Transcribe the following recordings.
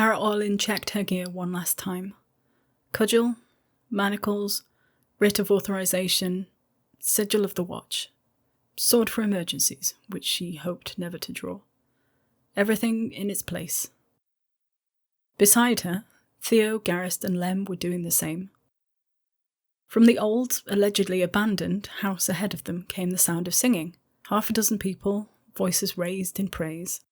Ara Orlin checked her gear one last time. Cudgel, manacles, writ of authorization, sigil of the watch, sword for emergencies, which she hoped never to draw. Everything in its place. Beside her, Theo, Garrist and Lem were doing the same. From the old, allegedly abandoned, house ahead of them came the sound of singing. 6 people, voices raised in praise.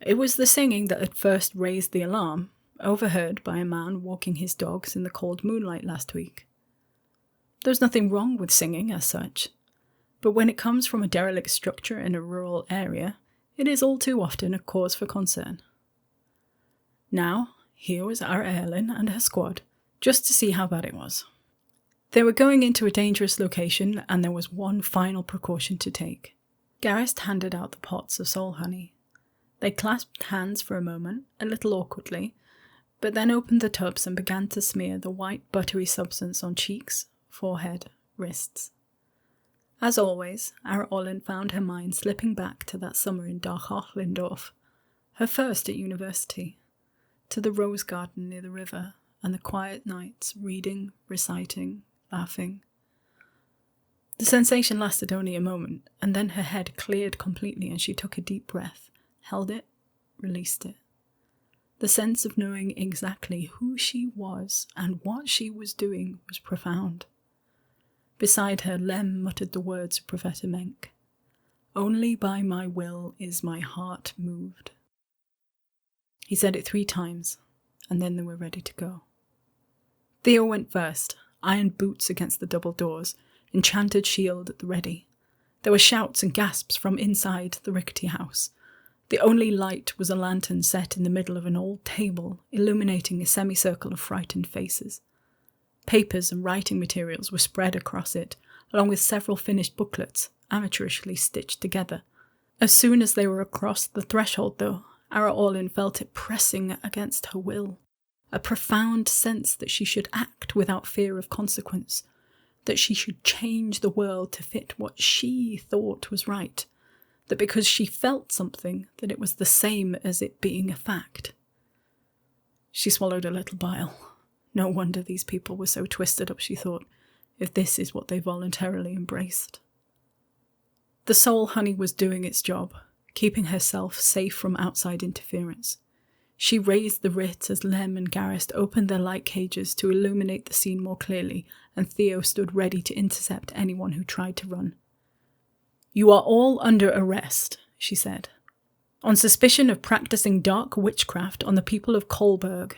It was the singing that had first raised the alarm, overheard by a man walking his dogs in the cold moonlight last week. There's nothing wrong with singing as such, but when it comes from a derelict structure in a rural area, it is all too often a cause for concern. Now, here was Ara Orlin and her squad, just to see how bad it was. They were going into a dangerous location, and there was one final precaution to take. Garrist handed out the pots of soul honey. They clasped hands for a moment, a little awkwardly, but then opened the tubs and began to smear the white, buttery substance on cheeks, forehead, wrists. As always, Ara Orlin found her mind slipping back to that summer in Darchlindorf, her first at university, to the rose garden near the river and the quiet nights, reading, reciting, laughing. The sensation lasted only a moment, and then her head cleared completely and she took a deep breath, held it, released it. The sense of knowing exactly who she was and what she was doing was profound. Beside her, Lem muttered the words of Professor Menk. "Only by my will is my heart moved." He said it 3 times, and then they were ready to go. Theo went first, iron boots against the double doors, enchanted shield at the ready. There were shouts and gasps from inside the rickety house. The only light was a lantern set in the middle of an old table, illuminating a semicircle of frightened faces. Papers and writing materials were spread across it, along with several finished booklets, amateurishly stitched together. As soon as they were across the threshold, though, Ara Orlin felt it pressing against her will, a profound sense that she should act without fear of consequence, that she should change the world to fit what she thought was right, that because she felt something, that it was the same as it being a fact. She swallowed a little bile. No wonder these people were so twisted up, she thought, if this is what they voluntarily embraced. The soul honey was doing its job, keeping herself safe from outside interference. She raised the writ as Lem and Garrist opened their light cages to illuminate the scene more clearly, and Theo stood ready to intercept anyone who tried to run. "You are all under arrest," she said, "on suspicion of practicing dark witchcraft on the people of Kolberg,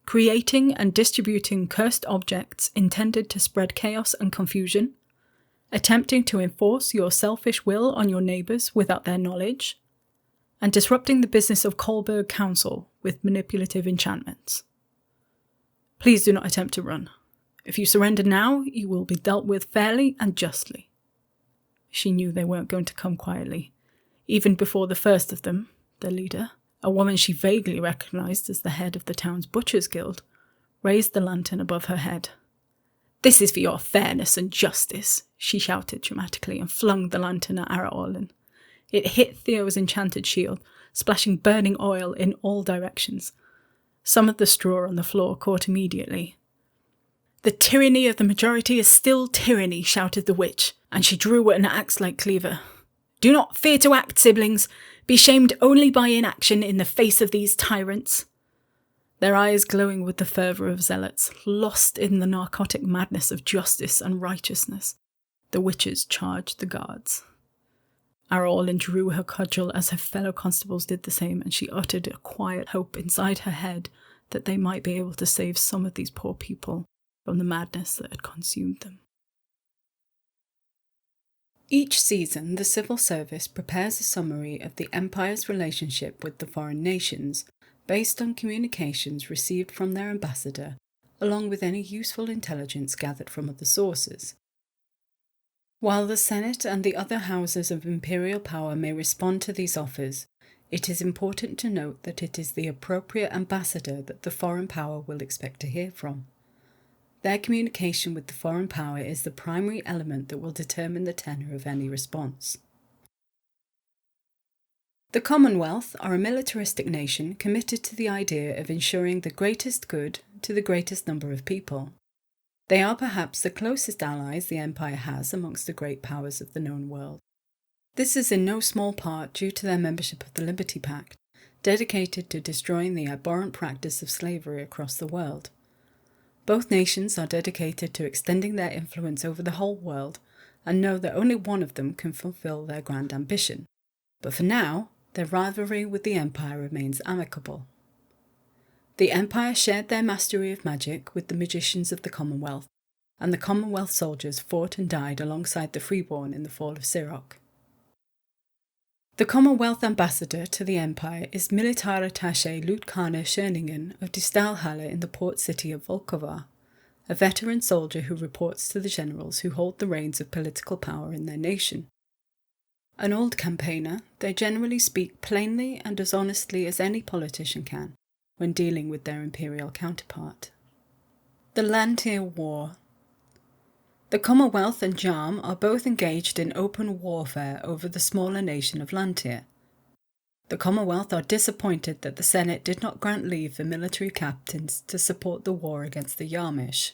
creating and distributing cursed objects intended to spread chaos and confusion, attempting to enforce your selfish will on your neighbours without their knowledge, and disrupting the business of Kolberg Council with manipulative enchantments. Please do not attempt to run. If you surrender now, you will be dealt with fairly and justly." She knew they weren't going to come quietly, even before the first of them, their leader, a woman she vaguely recognised as the head of the town's Butchers' Guild, raised the lantern above her head. "This is for your fairness and justice," she shouted dramatically and flung the lantern at Ara Orlin. It hit Theo's enchanted shield, splashing burning oil in all directions. Some of the straw on the floor caught immediately. "The tyranny of the majority is still tyranny," shouted the witch, and she drew an axe-like cleaver. "Do not fear to act, siblings. Be shamed only by inaction in the face of these tyrants." Their eyes glowing with the fervour of zealots, lost in the narcotic madness of justice and righteousness, the witches charged the guards. Ara Orlin drew her cudgel as her fellow constables did the same, and she uttered a quiet hope inside her head that they might be able to save some of these poor people from the madness that had consumed them. Each season, the civil service prepares a summary of the Empire's relationship with the foreign nations, based on communications received from their ambassador, along with any useful intelligence gathered from other sources. While the Senate and the other houses of imperial power may respond to these offers, it is important to note that it is the appropriate ambassador that the foreign power will expect to hear from. Their communication with the foreign power is the primary element that will determine the tenor of any response. The Commonwealth are a militaristic nation committed to the idea of ensuring the greatest good to the greatest number of people. They are perhaps the closest allies the Empire has amongst the great powers of the known world. This is in no small part due to their membership of the Liberty Pact, dedicated to destroying the abhorrent practice of slavery across the world. Both nations are dedicated to extending their influence over the whole world and know that only one of them can fulfill their grand ambition. But for now, their rivalry with the Empire remains amicable. The Empire shared their mastery of magic with the magicians of the Commonwealth, and the Commonwealth soldiers fought and died alongside the Freeborn in the fall of Sirach. The Commonwealth ambassador to the Empire is Militärattaché Lieutenant Schöningen of Die Stahlhalle in the port city of Volkova, a veteran soldier who reports to the generals who hold the reins of political power in their nation. An old campaigner, they generally speak plainly and as honestly as any politician can when dealing with their imperial counterpart. The Lantier War. The Commonwealth and Jarm are both engaged in open warfare over the smaller nation of Lantier. The Commonwealth are disappointed that the Senate did not grant leave for military captains to support the war against the Yarmish.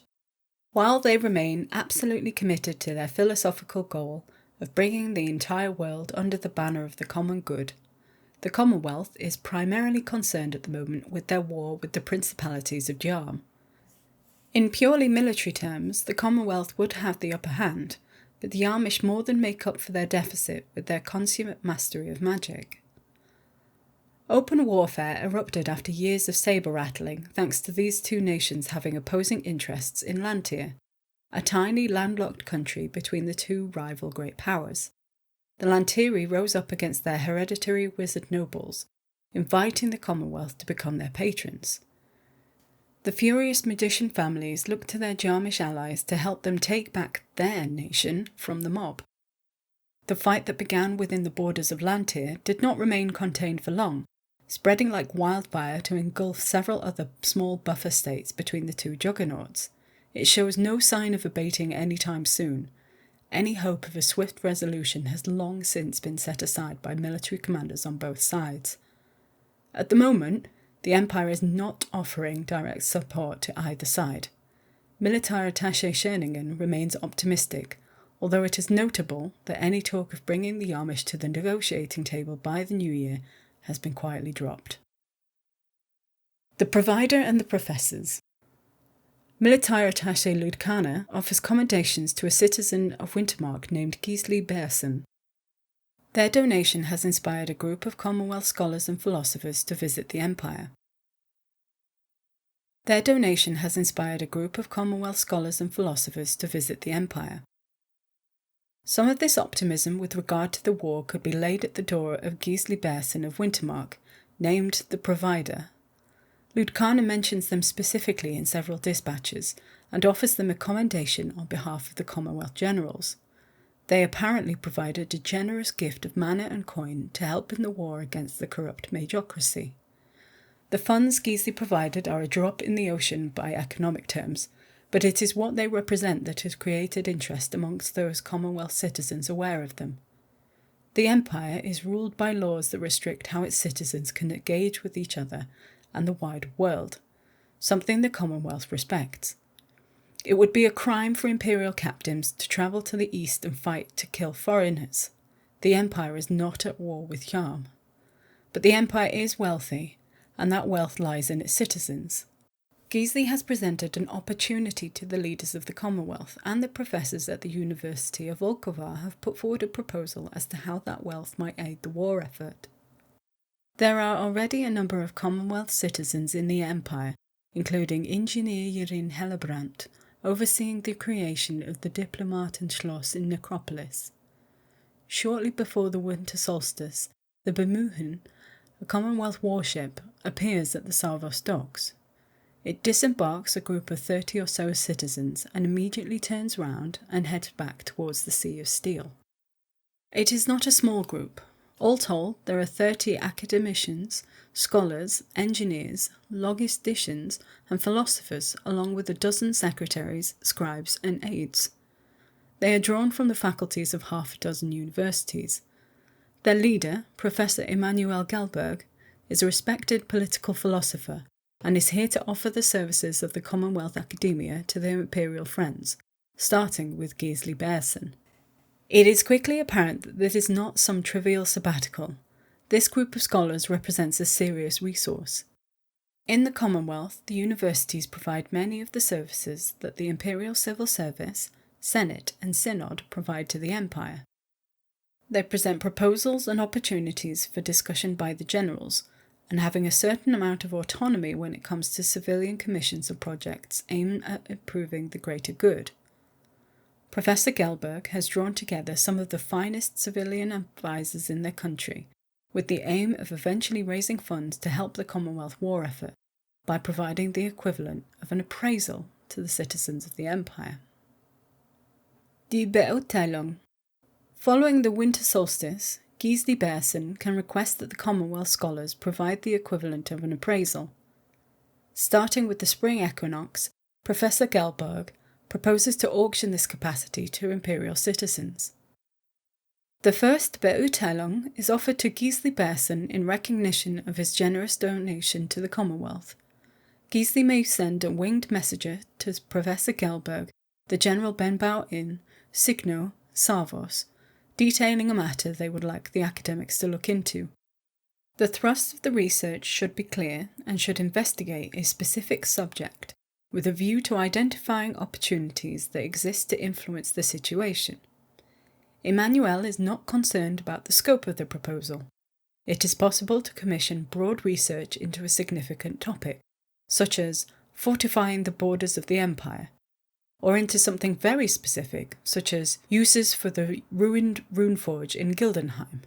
While they remain absolutely committed to their philosophical goal of bringing the entire world under the banner of the common good, the Commonwealth is primarily concerned at the moment with their war with the principalities of Jarm. In purely military terms, the Commonwealth would have the upper hand, but the Yarmish more than make up for their deficit with their consummate mastery of magic. Open warfare erupted after years of sabre-rattling thanks to these two nations having opposing interests in Lantier, a tiny landlocked country between the two rival great powers. The Lantieri rose up against their hereditary wizard nobles, inviting the Commonwealth to become their patrons. The furious magician families looked to their Jarmish allies to help them take back their nation from the mob. The fight that began within the borders of Lantier did not remain contained for long, spreading like wildfire to engulf several other small buffer states between the two juggernauts. It shows no sign of abating any time soon. Any hope of a swift resolution has long since been set aside by military commanders on both sides. At the moment, the Empire is not offering direct support to either side. Militärattaché Schöningen remains optimistic, although it is notable that any talk of bringing the Yarmish to the negotiating table by the new year has been quietly dropped. The Provider and the Professors. Militärattaché Lieutenant offers commendations to a citizen of Wintermark named Gisli Bersen. Their donation has inspired a group of Commonwealth scholars and philosophers to visit the Empire. Some of this optimism with regard to the war could be laid at the door of Gisli Bersen of Wintermark, named the Provider. Lieutenant mentions them specifically in several dispatches and offers them a commendation on behalf of the Commonwealth generals. They apparently provided a generous gift of mana and coin to help in the war against the corrupt magocracy. The funds Gisli provided are a drop in the ocean by economic terms, but it is what they represent that has created interest amongst those Commonwealth citizens aware of them. The Empire is ruled by laws that restrict how its citizens can engage with each other and the wide world, something the Commonwealth respects. It would be a crime for imperial captains to travel to the east and fight to kill foreigners. The Empire is not at war with Yarm. But the Empire is wealthy, and that wealth lies in its citizens. Gisli has presented an opportunity to the leaders of the Commonwealth, and the professors at the University of Volkova have put forward a proposal as to how that wealth might aid the war effort. There are already a number of Commonwealth citizens in the Empire, including Engineer Jirin Hellebrandt, overseeing the creation of the Diplomatenschloss in Necropolis. Shortly before the winter solstice, the Bemühen, a Commonwealth warship, appears at the Savos docks. It disembarks a group of 30 or so citizens and immediately turns round and heads back towards the Sea of Steel. It is not a small group. All told, there are 30 academicians, scholars, engineers, logisticians, and philosophers, along with a dozen secretaries, scribes, and aides. They are drawn from the faculties of half a dozen universities. Their leader, Professor Emanuel Gelberg, is a respected political philosopher and is here to offer the services of the Commonwealth Academia to their imperial friends, starting with Gisli Behrsen. It is quickly apparent that this is not some trivial sabbatical. This group of scholars represents a serious resource. In the Commonwealth, the universities provide many of the services that the Imperial Civil Service, Senate, and Synod provide to the Empire. They present proposals and opportunities for discussion by the generals, and having a certain amount of autonomy when it comes to civilian commissions of projects aimed at improving the greater good. Professor Gelberg has drawn together some of the finest civilian advisors in their country, with the aim of eventually raising funds to help the Commonwealth war effort by providing the equivalent of an appraisal to the citizens of the Empire. Die Beurteilung. Following the winter solstice, Gisli Behrsen can request that the Commonwealth scholars provide the equivalent of an appraisal. Starting with the spring equinox, Professor Gelberg proposes to auction this capacity to imperial citizens. The first Beurteilung is offered to Gisli Behrsen in recognition of his generous donation to the Commonwealth. Gisli may send a winged messenger to Professor Gelberg, the General Benbow in Signo, Savos, detailing a matter they would like the academics to look into. The thrust of the research should be clear and should investigate a specific subject, with a view to identifying opportunities that exist to influence the situation. Emmanuel is not concerned about the scope of the proposal. It is possible to commission broad research into a significant topic, such as fortifying the borders of the Empire, or into something very specific, such as uses for the ruined runeforge in Gildenheim.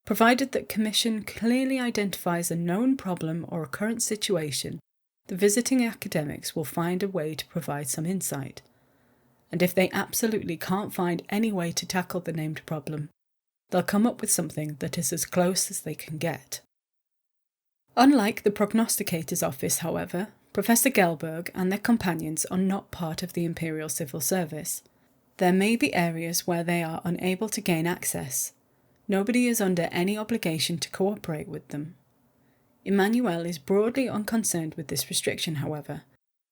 Provided that commission clearly identifies a known problem or a current situation, the visiting academics will find a way to provide some insight. And if they absolutely can't find any way to tackle the named problem, they'll come up with something that is as close as they can get. Unlike the prognosticator's office, however, Professor Gelberg and their companions are not part of the Imperial Civil Service. There may be areas where they are unable to gain access. Nobody is under any obligation to cooperate with them. Emmanuel is broadly unconcerned with this restriction, however.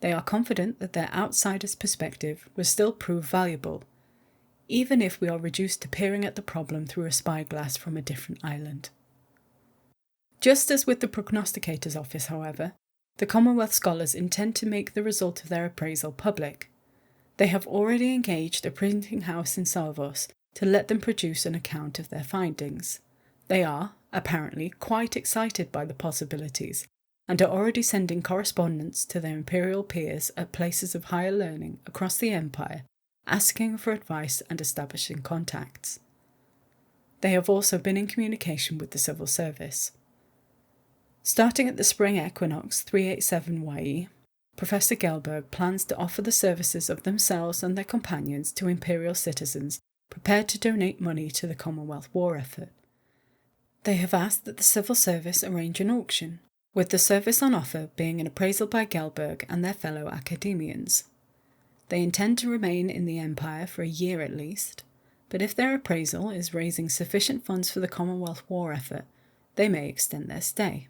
They are confident that their outsider's perspective will still prove valuable, even if we are reduced to peering at the problem through a spyglass from a different island. Just as with the prognosticator's office, however, the Commonwealth scholars intend to make the result of their appraisal public. They have already engaged a printing house in Savos to let them produce an account of their findings. They are, apparently, quite excited by the possibilities, and are already sending correspondence to their imperial peers at places of higher learning across the Empire, asking for advice and establishing contacts. They have also been in communication with the civil service. Starting at the spring equinox 387 YE, Professor Gelberg plans to offer the services of themselves and their companions to imperial citizens prepared to donate money to the Commonwealth war effort. They have asked that the civil service arrange an auction, with the service on offer being an appraisal by Gelberg and their fellow academians. They intend to remain in the Empire for a year at least, but if their appraisal is raising sufficient funds for the Commonwealth war effort, they may extend their stay.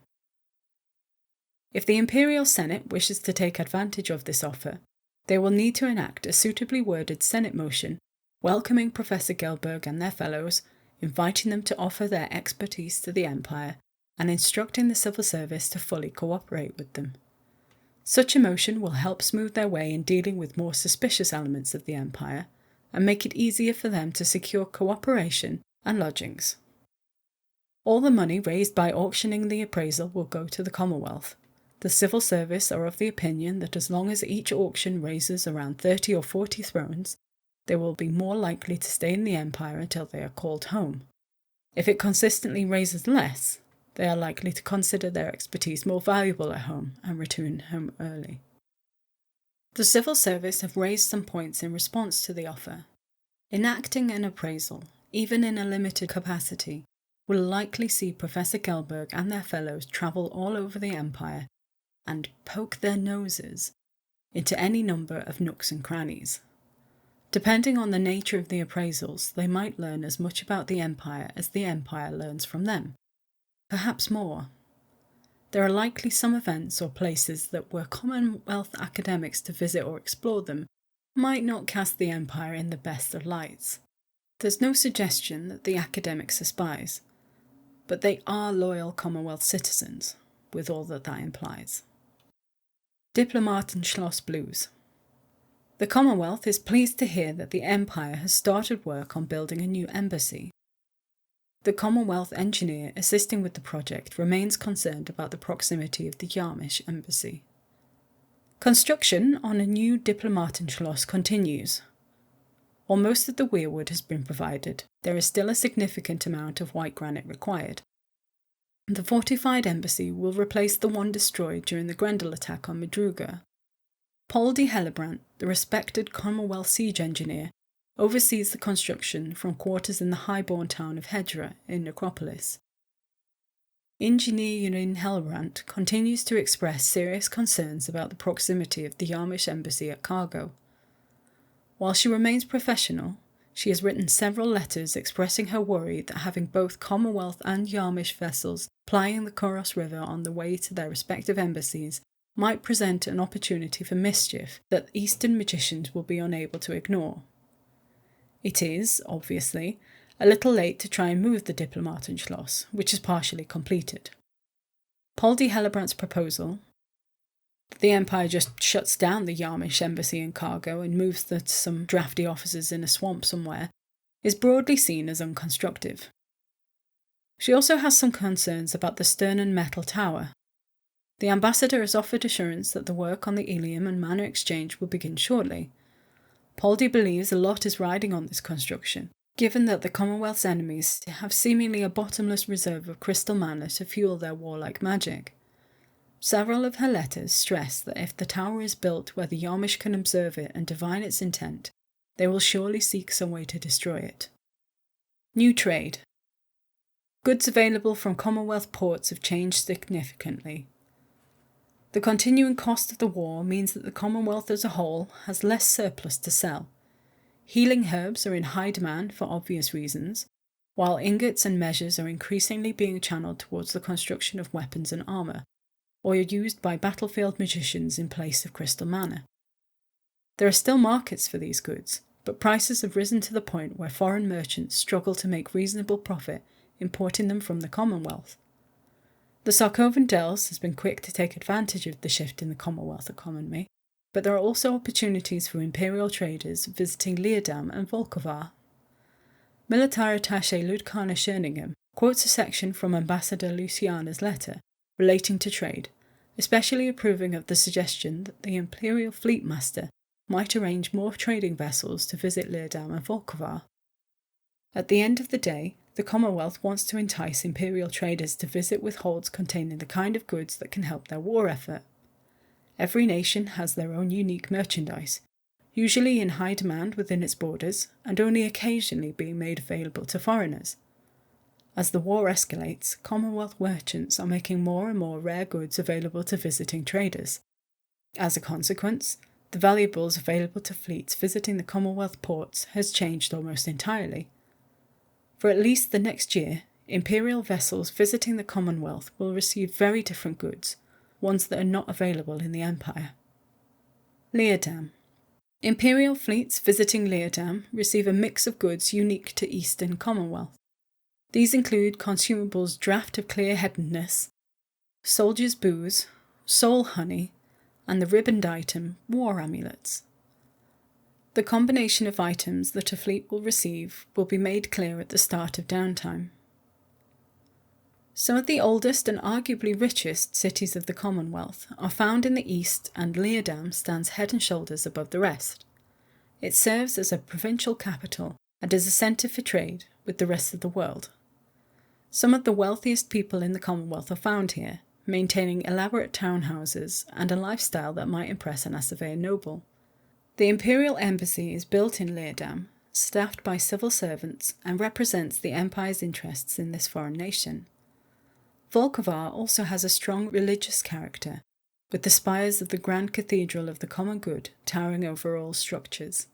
If the Imperial Senate wishes to take advantage of this offer, they will need to enact a suitably worded Senate motion welcoming Professor Gelberg and their fellows, inviting them to offer their expertise to the Empire, and instructing the civil service to fully cooperate with them. Such a motion will help smooth their way in dealing with more suspicious elements of the Empire, and make it easier for them to secure cooperation and lodgings. All the money raised by auctioning the appraisal will go to the Commonwealth. The civil service are of the opinion that as long as each auction raises around 30 or 40 thrones, they will be more likely to stay in the Empire until they are called home. If it consistently raises less, they are likely to consider their expertise more valuable at home and return home early. The civil service have raised some points in response to the offer. Enacting an appraisal, even in a limited capacity, will likely see Professor Gelberg and their fellows travel all over the Empire and poke their noses into any number of nooks and crannies. Depending on the nature of the appraisals, they might learn as much about the Empire as the Empire learns from them. Perhaps more. There are likely some events or places that were Commonwealth academics to visit or explore them might not cast the Empire in the best of lights. There's no suggestion that the academics are spies, but they are loyal Commonwealth citizens, with all that implies. Diplomatenschloss Blues. The Commonwealth is pleased to hear that the Empire has started work on building a new embassy. The Commonwealth engineer assisting with the project remains concerned about the proximity of the Yarmish embassy. Construction on a new Diplomatenschloss continues. While most of the weirwood has been provided, there is still a significant amount of white granite required. The fortified embassy will replace the one destroyed during the Grendel attack on Madruga. Paul de Hellebrandt, the respected Commonwealth siege engineer, oversees the construction from quarters in the highborn town of Hedra in Necropolis. Engineer Jeroen Hellebrandt continues to express serious concerns about the proximity of the Yarmish embassy at Cargo. While she remains professional, she has written several letters expressing her worry that having both Commonwealth and Yarmish vessels plying the Koros River on the way to their respective embassies might present an opportunity for mischief that Eastern magicians will be unable to ignore. It is, obviously, a little late to try and move the Diplomatenschloss, which is partially completed. Paul de Hellebrandt's proposal, that the Empire just shuts down the Yarmish embassy in Cargo and moves to some drafty officers in a swamp somewhere, is broadly seen as unconstructive. She also has some concerns about the Sternen Metal Tower. The ambassador has offered assurance that the work on the Ilium and Manor Exchange will begin shortly. Poldy believes a lot is riding on this construction, given that the Commonwealth's enemies have seemingly a bottomless reserve of crystal mana to fuel their warlike magic. Several of her letters stress that if the tower is built where the Yarmish can observe it and divine its intent, they will surely seek some way to destroy it. New trade. Goods available from Commonwealth ports have changed significantly. The continuing cost of the war means that the Commonwealth as a whole has less surplus to sell. Healing herbs are in high demand for obvious reasons, while ingots and measures are increasingly being channeled towards the construction of weapons and armour, or are used by battlefield magicians in place of crystal mana. There are still markets for these goods, but prices have risen to the point where foreign merchants struggle to make reasonable profit importing them from the Commonwealth. The Sarkovan Dels has been quick to take advantage of the shift in the Commonwealth economy, but there are also opportunities for imperial traders visiting Leerdam and Volkovar. Military attaché Ludkana Schöningham quotes a section from Ambassador Luciana's letter relating to trade, especially approving of the suggestion that the Imperial Fleet Master might arrange more trading vessels to visit Leerdam and Volkovar. At the end of the day, the Commonwealth wants to entice imperial traders to visit with holds containing the kind of goods that can help their war effort. Every nation has their own unique merchandise, usually in high demand within its borders and only occasionally being made available to foreigners. As the war escalates, Commonwealth merchants are making more and more rare goods available to visiting traders. As a consequence, the valuables available to fleets visiting the Commonwealth ports has changed almost entirely. For at least the next year, imperial vessels visiting the Commonwealth will receive very different goods, ones that are not available in the Empire. Leerdam. Imperial fleets visiting Leerdam receive a mix of goods unique to Eastern Commonwealth. These include consumables Draught of Clear-Headedness, Soldier's Booze, Soul Honey, and the ribboned item War Amulets. The combination of items that a fleet will receive will be made clear at the start of downtime. Some of the oldest and arguably richest cities of the Commonwealth are found in the east, and Leerdam stands head and shoulders above the rest. It serves as a provincial capital and as a centre for trade with the rest of the world. Some of the wealthiest people in the Commonwealth are found here, maintaining elaborate townhouses and a lifestyle that might impress an Assavean noble. The Imperial Embassy is built in Leerdam, staffed by civil servants, and represents the Empire's interests in this foreign nation. Volkovar also has a strong religious character, with the spires of the Grand Cathedral of the Common Good towering over all structures.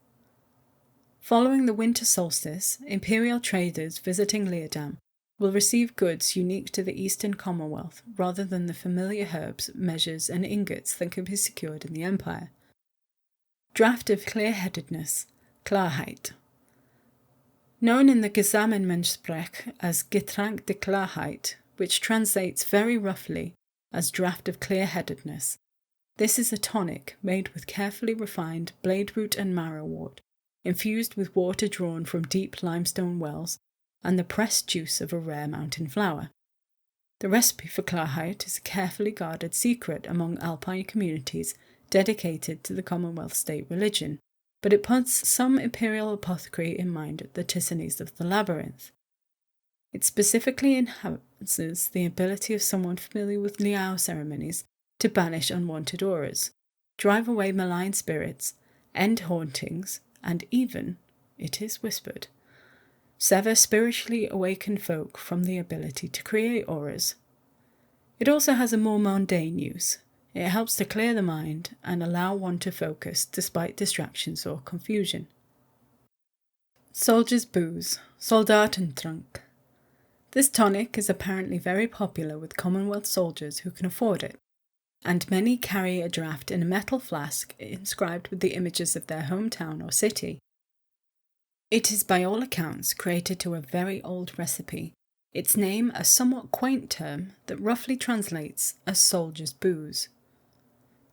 Following the winter solstice, imperial traders visiting Leerdam will receive goods unique to the Eastern Commonwealth rather than the familiar herbs, measures, and ingots that can be secured in the Empire. Draft of clear-headedness, Klarheit. Known in the Gesamtmensprech as Getränk der Klarheit, which translates very roughly as draught of clear-headedness, this is a tonic made with carefully refined blade root and marrowwort, infused with water drawn from deep limestone wells and the pressed juice of a rare mountain flower. The recipe for Klarheit is a carefully guarded secret among Alpine communities dedicated to the Commonwealth state religion, but it puts some imperial apothecary in mind at the Tisanes of the Labyrinth. It specifically enhances the ability of someone familiar with Liao ceremonies to banish unwanted auras, drive away malign spirits, end hauntings, and even, it is whispered, sever spiritually awakened folk from the ability to create auras. It also has a more mundane use. It helps to clear the mind and allow one to focus despite distractions or confusion. Soldier's Booze, Soldatentrank. This tonic is apparently very popular with Commonwealth soldiers who can afford it, and many carry a draught in a metal flask inscribed with the images of their hometown or city. It is by all accounts created to a very old recipe, its name a somewhat quaint term that roughly translates as soldier's booze.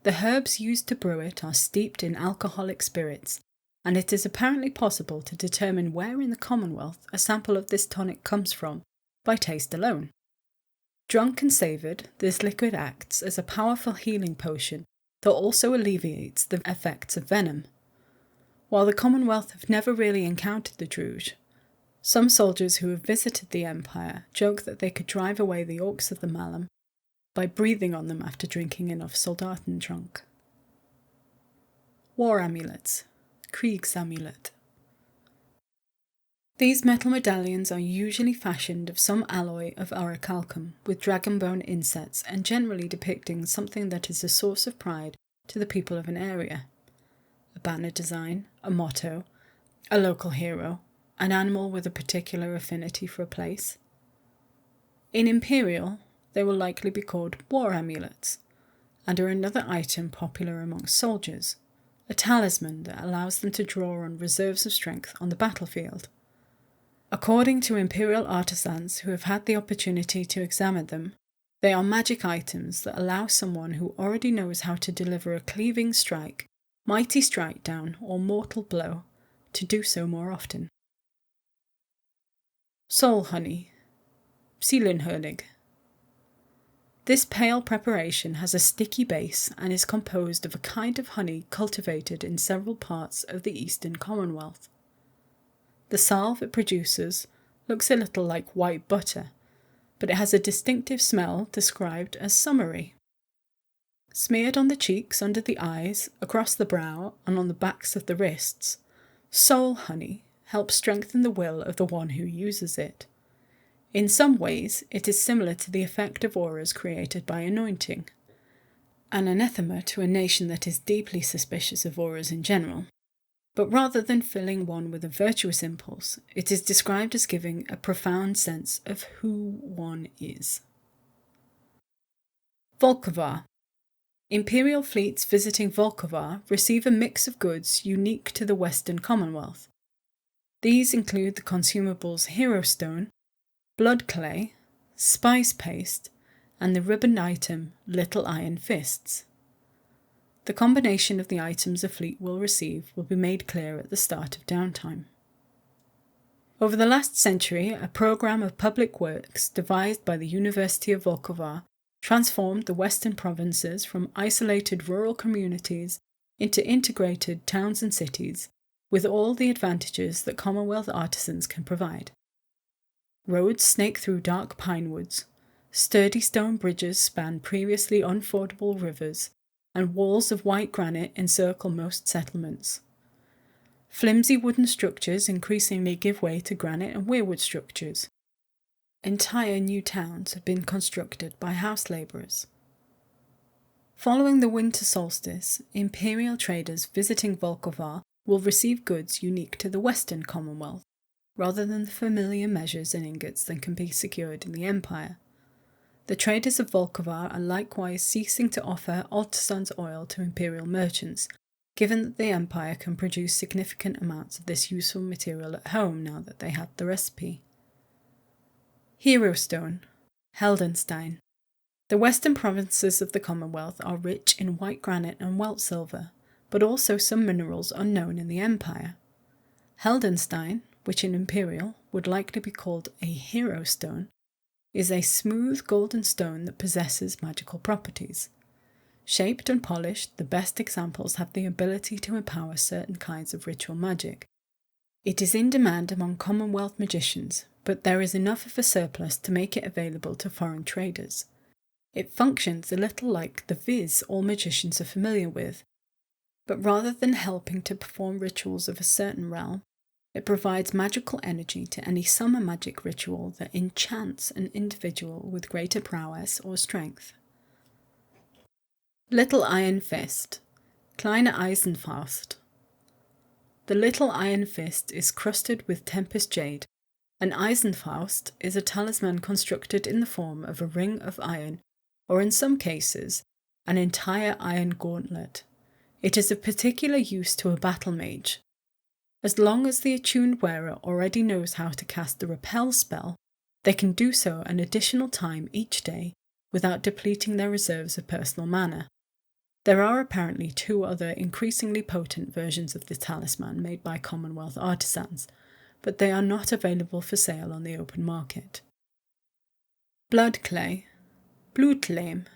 The herbs used to brew it are steeped in alcoholic spirits, and it is apparently possible to determine where in the Commonwealth a sample of this tonic comes from by taste alone. Drunk and savoured, this liquid acts as a powerful healing potion that also alleviates the effects of venom. While the Commonwealth have never really encountered the Druge, some soldiers who have visited the Empire joke that they could drive away the orcs of the Malum by breathing on them after drinking enough Soldatentrunk. War amulets, Kriegsamulet. These metal medallions are usually fashioned of some alloy of orichalcum with dragonbone insets and generally depicting something that is a source of pride to the people of an area. A banner design, a motto, a local hero, an animal with a particular affinity for a place. In Imperial, they will likely be called war amulets, and are another item popular amongst soldiers, a talisman that allows them to draw on reserves of strength on the battlefield. According to Imperial artisans who have had the opportunity to examine them, they are magic items that allow someone who already knows how to deliver a cleaving strike, mighty strike down, or mortal blow to do so more often. Soul honey, Seelenhonig. This pale preparation has a sticky base and is composed of a kind of honey cultivated in several parts of the Eastern Commonwealth. The salve it produces looks a little like white butter, but it has a distinctive smell described as summery. Smeared on the cheeks, under the eyes, across the brow, and on the backs of the wrists, soul honey helps strengthen the will of the one who uses it. In some ways, it is similar to the effect of auras created by anointing, an anathema to a nation that is deeply suspicious of auras in general. But rather than filling one with a virtuous impulse, it is described as giving a profound sense of who one is. Volkovar. Imperial fleets visiting Volkovar receive a mix of goods unique to the Western Commonwealth. These include the consumables Hero Stone, Blood Clay, Spice Paste, and the ribboned item Little Iron Fists. The combination of the items a fleet will receive will be made clear at the start of downtime. Over the last century, a programme of public works devised by the University of Volkovar transformed the western provinces from isolated rural communities into integrated towns and cities, with all the advantages that Commonwealth artisans can provide. Roads snake through dark pine woods, sturdy stone bridges span previously unfordable rivers, and walls of white granite encircle most settlements. Flimsy wooden structures increasingly give way to granite and weirwood structures. Entire new towns have been constructed by house labourers. Following the winter solstice, imperial traders visiting Volkovar will receive goods unique to the Western Commonwealth, rather than the familiar measures and ingots that can be secured in the Empire. The traders of Volkovar are likewise ceasing to offer artisans oil to imperial merchants, given that the Empire can produce significant amounts of this useful material at home now that they have the recipe. Hero Stone, Heldenstein. The western provinces of the Commonwealth are rich in white granite and welt silver, but also some minerals unknown in the Empire. Heldenstein, which in Imperial would likely be called a hero stone, is a smooth golden stone that possesses magical properties. Shaped and polished, the best examples have the ability to empower certain kinds of ritual magic. It is in demand among Commonwealth magicians, but there is enough of a surplus to make it available to foreign traders. It functions a little like the viz all magicians are familiar with, but rather than helping to perform rituals of a certain realm, it provides magical energy to any summer magic ritual that enchants an individual with greater prowess or strength. Little Iron Fist, Kleine Eisenfaust. The Little Iron Fist is crusted with Tempest Jade. An Eisenfaust is a talisman constructed in the form of a ring of iron, or in some cases, an entire iron gauntlet. It is of particular use to a battle mage. As long as the attuned wearer already knows how to cast the Repel spell, they can do so an additional time each day without depleting their reserves of personal mana. There are apparently 2 other increasingly potent versions of the talisman made by Commonwealth artisans, but they are not available for sale on the open market. Blood Clay, Blutlehm.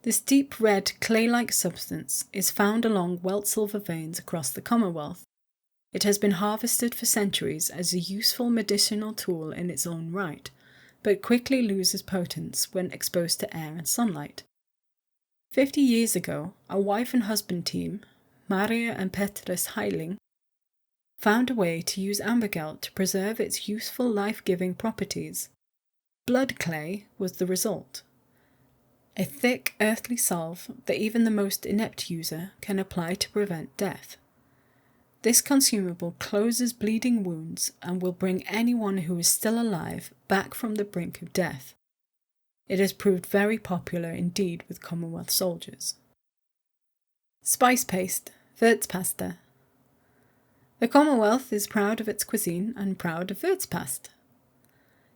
This deep red clay-like substance is found along welt silver veins across the Commonwealth. It has been harvested for centuries as a useful medicinal tool in its own right, but quickly loses potence when exposed to air and sunlight. 50 years ago, a wife and husband team, Maria and Petrus Heiling, found a way to use ambergelt to preserve its useful life-giving properties. Blood clay was the result. A thick, earthly salve that even the most inept user can apply to prevent death. This consumable closes bleeding wounds and will bring anyone who is still alive back from the brink of death. It has proved very popular indeed with Commonwealth soldiers. Spice paste, Würzpaste. The Commonwealth is proud of its cuisine and proud of Würzpaste.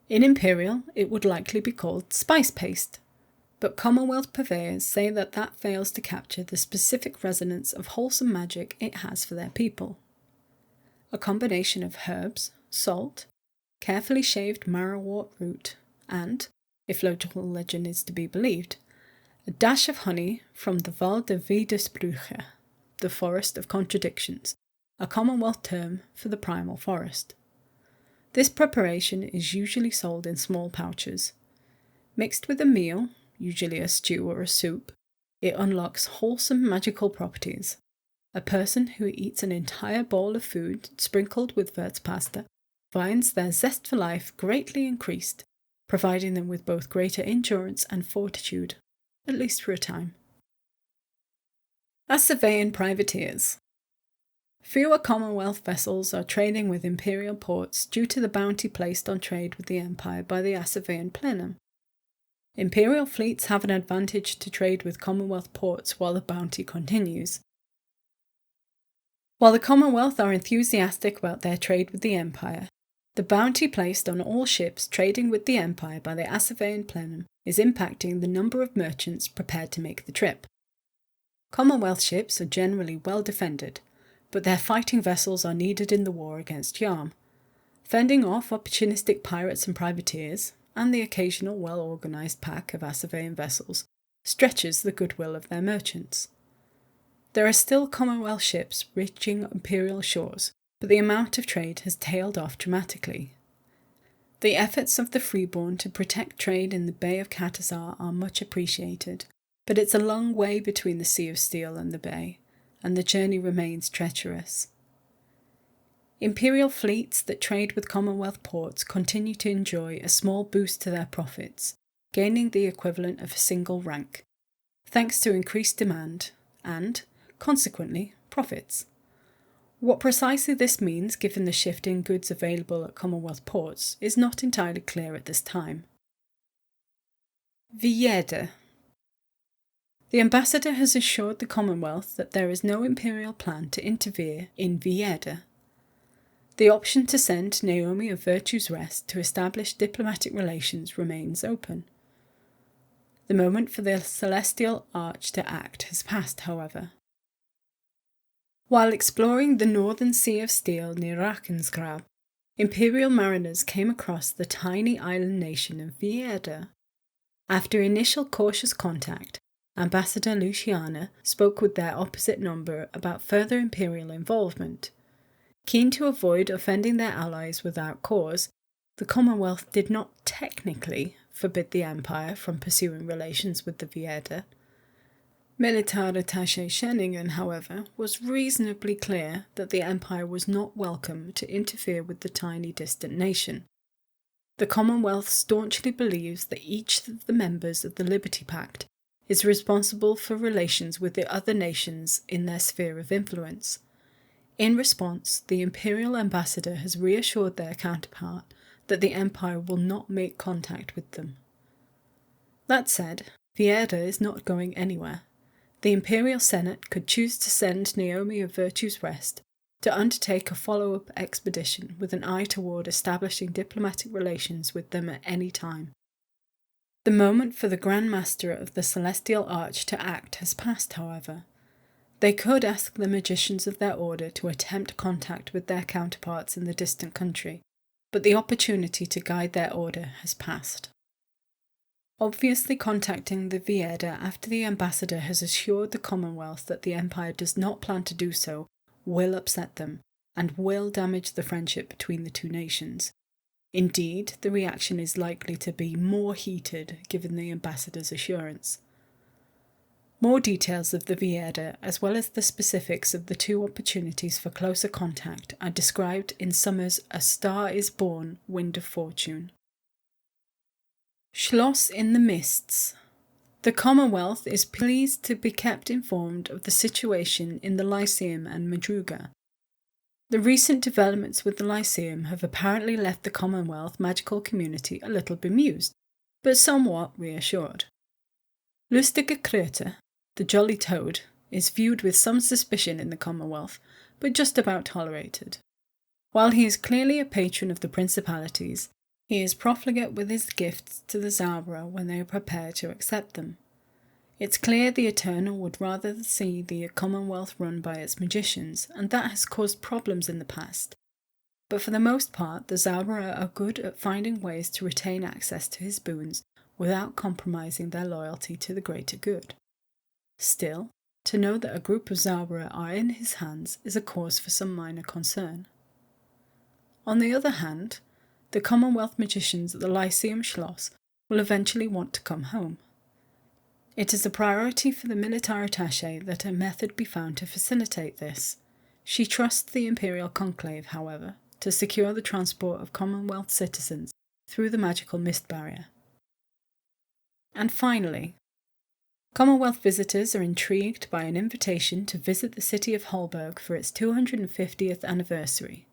In Imperial, it would likely be called spice paste, but Commonwealth purveyors say that fails to capture the specific resonance of wholesome magic it has for their people. A combination of herbs, salt, carefully shaved marrowwort root, and, if local legend is to be believed, a dash of honey from the Wald der Widersprüche, the Forest of Contradictions, a Commonwealth term for the primal forest. This preparation is usually sold in small pouches. Mixed with a meal, usually a stew or a soup, it unlocks wholesome magical properties. A person who eats an entire bowl of food sprinkled with Würzpaste finds their zest for life greatly increased, providing them with both greater endurance and fortitude, at least for a time. Assavean privateers. Fewer Commonwealth vessels are trading with imperial ports due to the bounty placed on trade with the Empire by the Assavean plenum. Imperial fleets have an advantage to trade with Commonwealth ports while the bounty continues. While the Commonwealth are enthusiastic about their trade with the Empire, the bounty placed on all ships trading with the Empire by the Assavean plenum is impacting the number of merchants prepared to make the trip. Commonwealth ships are generally well defended, but their fighting vessels are needed in the war against Yarm. Fending off opportunistic pirates and privateers, and the occasional well-organised pack of Assavean vessels, stretches the goodwill of their merchants. There are still Commonwealth ships reaching imperial shores, but the amount of trade has tailed off dramatically. The efforts of the freeborn to protect trade in the Bay of Katazar are much appreciated, but it's a long way between the Sea of Steel and the Bay, and the journey remains treacherous. Imperial fleets that trade with Commonwealth ports continue to enjoy a small boost to their profits, gaining the equivalent of a single rank, thanks to increased demand and, consequently, profits. What precisely this means, given the shift in goods available at Commonwealth ports, is not entirely clear at this time. Vierde. The ambassador has assured the Commonwealth that there is no imperial plan to interfere in Vierde. The option to send Naomi of Virtue's Rest to establish diplomatic relations remains open. The moment for the Celestial Arch to act has passed, however. While exploring the northern Sea of Steel near Rakensgrab, Imperial mariners came across the tiny island nation of Vierde. After initial cautious contact, Ambassador Luciana spoke with their opposite number about further Imperial involvement. Keen to avoid offending their allies without cause, the Commonwealth did not technically forbid the Empire from pursuing relations with the Vierde. Military Attaché Scheningen, however, was reasonably clear that the Empire was not welcome to interfere with the tiny distant nation. The Commonwealth staunchly believes that each of the members of the Liberty Pact is responsible for relations with the other nations in their sphere of influence. In response, the Imperial Ambassador has reassured their counterpart that the Empire will not make contact with them. That said, Vierde is not going anywhere. The Imperial Senate could choose to send Naomi of Virtue's Rest to undertake a follow-up expedition with an eye toward establishing diplomatic relations with them at any time. The moment for the Grand Master of the Celestial Arch to act has passed, however. They could ask the magicians of their order to attempt contact with their counterparts in the distant country, but the opportunity to guide their order has passed. Obviously contacting the Vierde after the ambassador has assured the Commonwealth that the Empire does not plan to do so will upset them and will damage the friendship between the two nations. Indeed, the reaction is likely to be more heated given the ambassador's assurance. More details of the Vierde, as well as the specifics of the two opportunities for closer contact, are described in Summer's A Star is Born, Wind of Fortune. Schloss in the Mists. The Commonwealth is pleased to be kept informed of the situation in the Lyceum and Madruga. The recent developments with the Lyceum have apparently left the Commonwealth magical community a little bemused, but somewhat reassured. Lustige Kröte, the Jolly Toad, is viewed with some suspicion in the Commonwealth, but just about tolerated. While he is clearly a patron of the principalities, he is profligate with his gifts to the Zabra when they are prepared to accept them. It's clear the Eternal would rather see the Commonwealth run by its magicians, and that has caused problems in the past. But for the most part, the Zabra are good at finding ways to retain access to his boons without compromising their loyalty to the greater good. Still, to know that a group of Zabra are in his hands is a cause for some minor concern. On the other hand, the Commonwealth magicians at the Lyceum Schloss will eventually want to come home. It is a priority for the military attaché that a method be found to facilitate this. She trusts the Imperial Conclave, however, to secure the transport of Commonwealth citizens through the magical mist barrier. And finally, Commonwealth visitors are intrigued by an invitation to visit the city of Holberg for its 250th anniversary.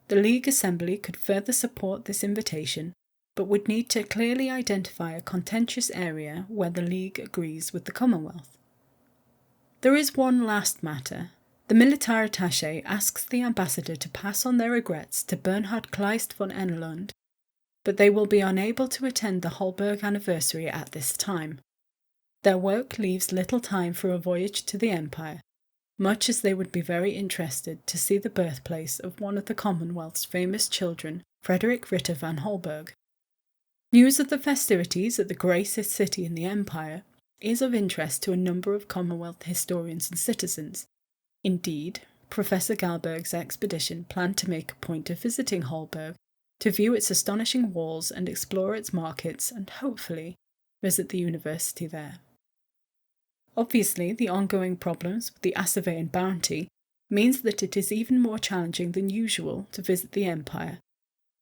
The League Assembly could further support this invitation, but would need to clearly identify a contentious area where the League agrees with the Commonwealth. There is one last matter. The military attaché asks the ambassador to pass on their regrets to Bernhard Kleist von Enelund, but they will be unable to attend the Holberg anniversary at this time. Their work leaves little time for a voyage to the Empire, much as they would be very interested to see the birthplace of one of the Commonwealth's famous children, Frederick Ritter van Holberg. News of the festivities at the greatest city in the Empire is of interest to a number of Commonwealth historians and citizens. Indeed, Professor Galberg's expedition planned to make a point of visiting Holberg to view its astonishing walls and explore its markets and, hopefully, visit the university there. Obviously, the ongoing problems with the Assavean bounty means that it is even more challenging than usual to visit the Empire,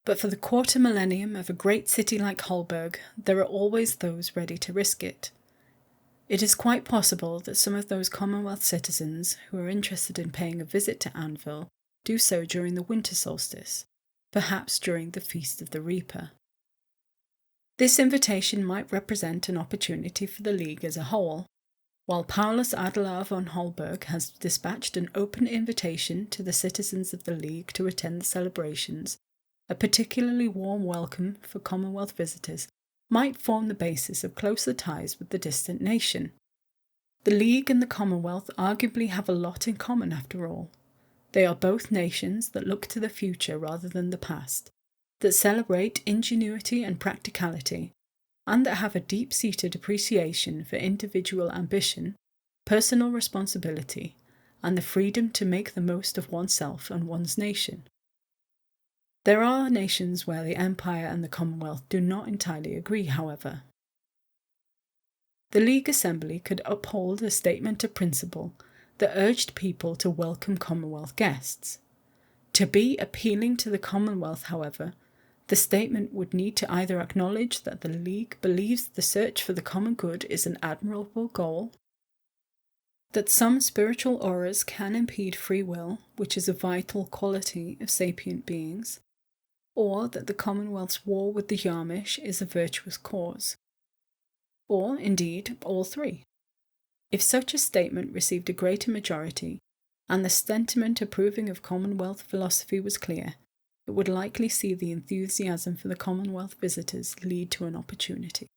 but for the quarter millennium of a great city like Holberg, there are always those ready to risk it. It is quite possible that some of those Commonwealth citizens who are interested in paying a visit to Anvil do so during the winter solstice, perhaps during the Feast of the Reaper. This invitation might represent an opportunity for the League as a whole. While Paulus Adelaar von Holberg has dispatched an open invitation to the citizens of the League to attend the celebrations, a particularly warm welcome for Commonwealth visitors might form the basis of closer ties with the distant nation. The League and the Commonwealth arguably have a lot in common after all. They are both nations that look to the future rather than the past, that celebrate ingenuity and practicality, and that have a deep-seated appreciation for individual ambition, personal responsibility, and the freedom to make the most of oneself and one's nation. There are nations where the Empire and the Commonwealth do not entirely agree, however. The League Assembly could uphold a statement of principle that urged people to welcome Commonwealth guests. To be appealing to the Commonwealth, however, the statement would need to either acknowledge that the League believes the search for the common good is an admirable goal, that some spiritual auras can impede free will, which is a vital quality of sapient beings, or that the Commonwealth's war with the Yarmish is a virtuous cause, or, indeed, all three. If such a statement received a greater majority, and the sentiment approving of Commonwealth philosophy was clear, it would likely see the enthusiasm for the Commonwealth visitors lead to an opportunity.